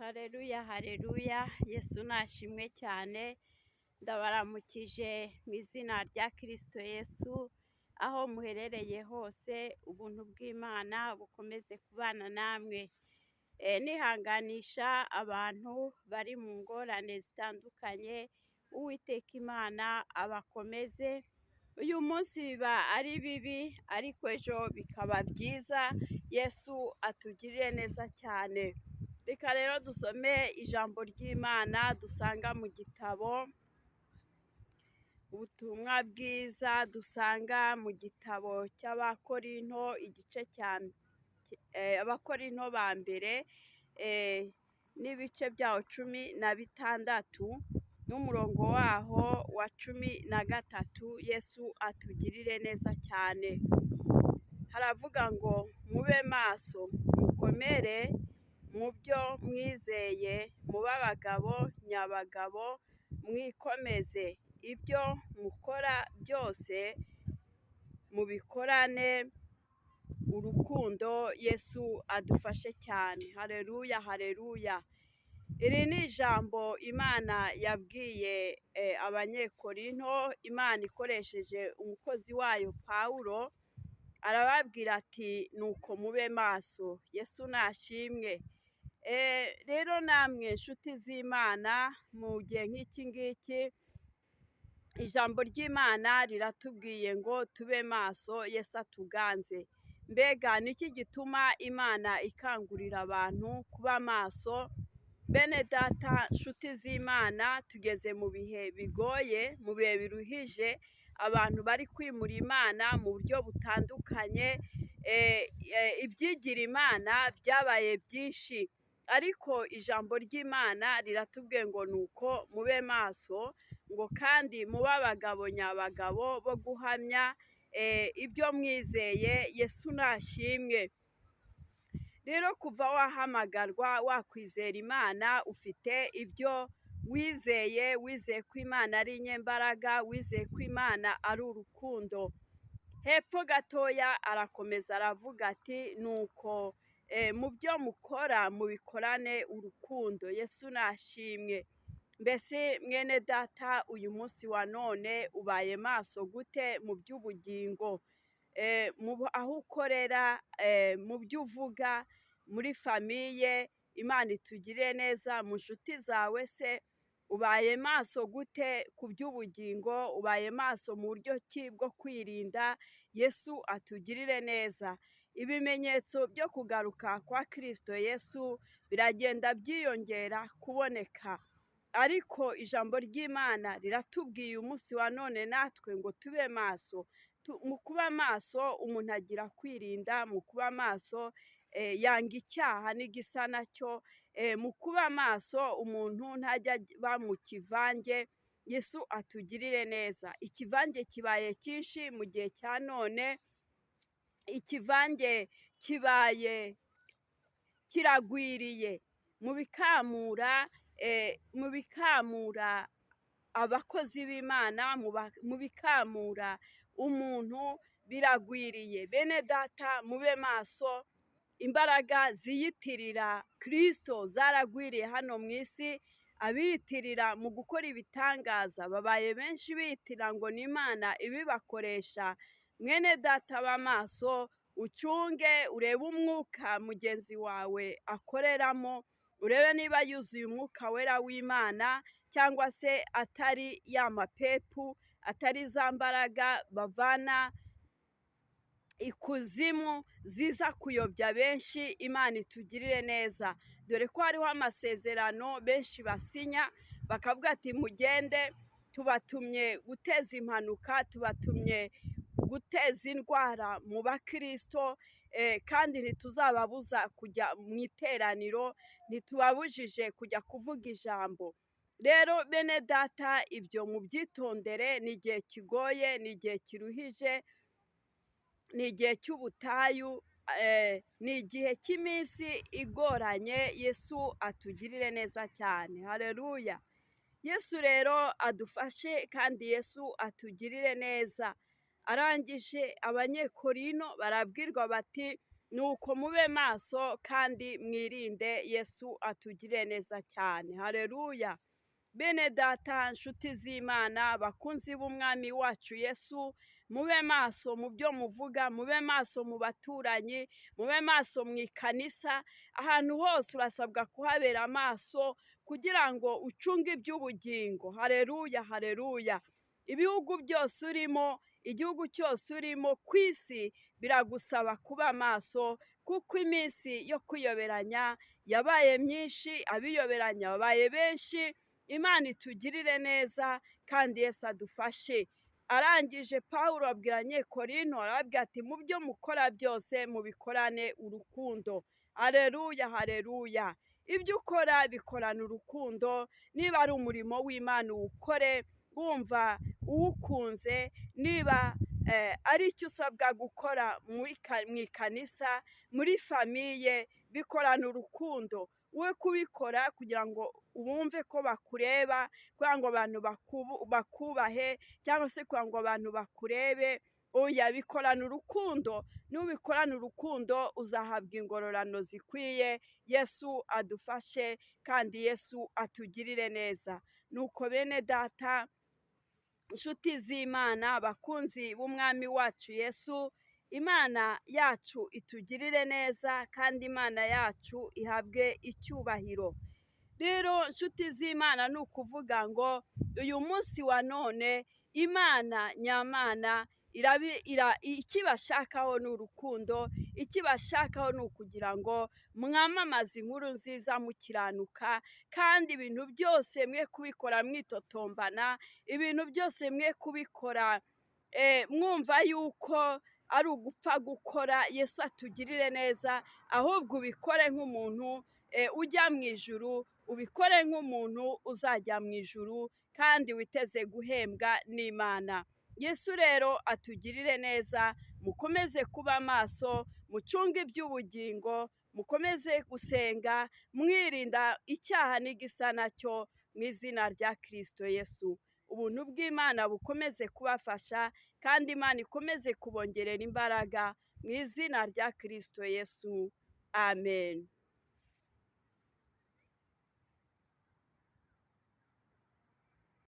Hareruya hareruya, Yesu nashimwe cyane, ndabaramukije mu izina rya Kristo Yesu, aho muherereye hose ubuntu bw'Imana bukomeze kubana namwe. Nihanganisha abantu bari mu ngorane zitandukanye, Uwiteka Imana abakomeze. Uyu munsi biba ari bibi ariko ejo bikaba byiza, Yesu atugirire neza cyane. Reka rero dusome ijambo ry'Imana dusanga mu gitabo ubutumwa bwiza, dusanga mu gitabo cy'Abakorinto igice cya Abakorinto ba mbere n'ibice byaho 16 n'umurongo waho wa 13. Yesu atugirire neza cyane. Haravuga ngo mube maso, mukomere mu byo mwizeye, mube abagabo nyabagabo, mwikomeze. Ibyo mukora byose mubikorane urukundo. Yesu adufashe cyane. Hareruya hareruya. Iri ni ijambo Imana yabwiye Abanyekorinto, Imana ikoresheje umukozi wayo Pawulo, arababwira ati nuko mube maso. Yesu nashimwe. Rero namwe nshuti z'Imana, mu gihe nk'iki ngiki ijambo ry'Imana riratubwiye ngo tube maso, Yesu atuganze. Mbega niki gituma Imana ikangurira abantu kuba maso? Bene data nshuti z'Imana, tugeze mu bihe bigoye, mu bihe biruhije, abantu bari kwimura Imana mu buryo butandukanye. Ibyigira Imana byabaye byinshi, ariko ijambo ry'Imana riratubwiye ngo nuko mube maso, ngo kandi mube abagabo nyabagabo bo guhamya ibyo mwizeye. Yesu nashimwe. Rero kuva wahamagarwa wakwizera Imana, ufite ibyo wizeye, wizeye ko Imana ari inyembaraga, wizeye ko Imana ari urukundo. Hepfo gatoya arakomeza aravuga ati nuko mu byo mukora mubikorane urukundo. Yesu nashimwe. Mbese mwene data, uyu munsi wa none ubaye maso gute mu by'ubugingo? Aho ukorera, mu byo uvuga, muri famiye, Imana itugirire neza. Mu nshuti zawe se ubaye maso gute ku by'ubugingo? Ubaye maso mu buryo ki bwo kwirinda? Yesu atugirire neza. Ibimenyetso byo kugaruka kwa Kristo Yesu biragenda byiyongera kuboneka, ariko ijambo ry'Imana riratubwiye umunsi wa none natwe ngo tube maso. Mu kuba maso umuntu agira kwirinda, mu kuba maso yanga icyaha n'igisa nacyo, mu kuba maso umuntu ntajya aba mu kivange. Yesu atugirire neza. Ikivange kibaye cyinshi mu gihe cya none, ikivange kibaye kiragwiriye mu bikamura abakozi b'Imana, mu bikamura umuntu, biragwiriye. Bene data mube maso. Imbaraga ziyitirira Kristo zaragwiriye hano mu isi. Abiyitirira mu gukora ibitangaza babaye benshi, biyitirira ngo ni Imana ibibakoresha. Mwene data ba maso, ucunge urebe umwuka mugenzi wawe akoreramo, urebe niba yuzuye umwuka wera w'Imana cyangwa se atari ya mapepu, atari za mbaraga bavana ikuzimu ziza kuyobya benshi. Imana itugirire neza. Dore ko hariho amasezerano benshi basinya bakavuga ati mugende, tubatumye guteza impanuka, tubatumye guteza indwara mu bakristo, kandi ntituzababuza kujya mu iteraniro, ntitubabujije kujya kuvuga ijambo. Rero bene data, ibyo mubyitondere. Ni igihe kigoye, ni igihe kiruhije, ni igihe cy'ubutayu, ni igihe cy'iminsi igoranye. Yesu atugirire neza cyane. Hareruya. Yesu rero adufashe kandi Yesu atugirire neza. Arangije Abanyekorinto barabwirwa bati nuko mube maso kandi mwirinde. Yesu atugire neza cyane. Haleluya. Bene data, nshuti z'Imana, bakunzi b'umwami wacu Yesu, mube maso mu byo muvuga, mube maso mu baturanyi, mube maso mu ikanisa. Ahantu hose urasabwa kuhabera amaso kugira ngo ucunge iby'ubugingo. Haleluya, haleluya. Ibihugu byose urimo, igihugu cyose urimo ku isi, biragusaba kuba maso, kuko iminsi yo kwiyoberanya yabaye myinshi, abiyoberanya babaye benshi. Imana itugirire neza kandi Yesu adufashe. Arangije Pawulo abwira Abanyekorinto, arababwira ati mu byo mukora byose mubikorane urukundo. Haleluya, haleluya. Ibyo ukora bikorana urukundo. Niba ari umurimo w'Imana uwukore wumva uwukunze. Niba ari icyo usabwa gukora mu ikanisa, muri famiye, bikorana urukundo. We kubikora kugira ngo wumve ko bakureba, kugira ngo abantu bakubahe, cyangwa se kugira ngo abantu bakurebe. Oya, bikorana urukundo. Nubikorana urukundo uzahabwa ingororano zikwiye. Yesu adufashe kandi Yesu atugirire neza. Nuko bene data, inshuti z'Imana, bakunzi b'umwami wacu Yesu, Imana yacu itugirire neza kandi Imana yacu ihabwe icyubahiro. Rero inshuti z'Imana, ni ukuvuga ngo uyu munsi wa none Imana nyamana ikibashakaho ni urukundo. Ikibashakaho ni ukugira ngo mwamamaze inkuru nziza mukiranuka, kandi ibintu byose mwe kubikora mwitotombana, ibintu byose mwe kubikora mwumva yuko ari ugupfa gukora. Yesu atugirire neza, ahubwo ubikore nk'umuntu ujya mu ijuru, ubikore nk'umuntu uzajya mu ijuru kandi witeze guhembwa n'Imana. Yesu rero atugirire neza. Mukomeze kuba maso, mucunge iby'ubugingo, mukomeze gusenga, mwirinda icyaha n'igisa nacyo, mu izina rya Kristo Yesu. Ubuntu bw'Imana bukomeze kubafasha kandi Imana ikomeze kubongerera imbaraga, mu izina rya Kristo Yesu. Amen.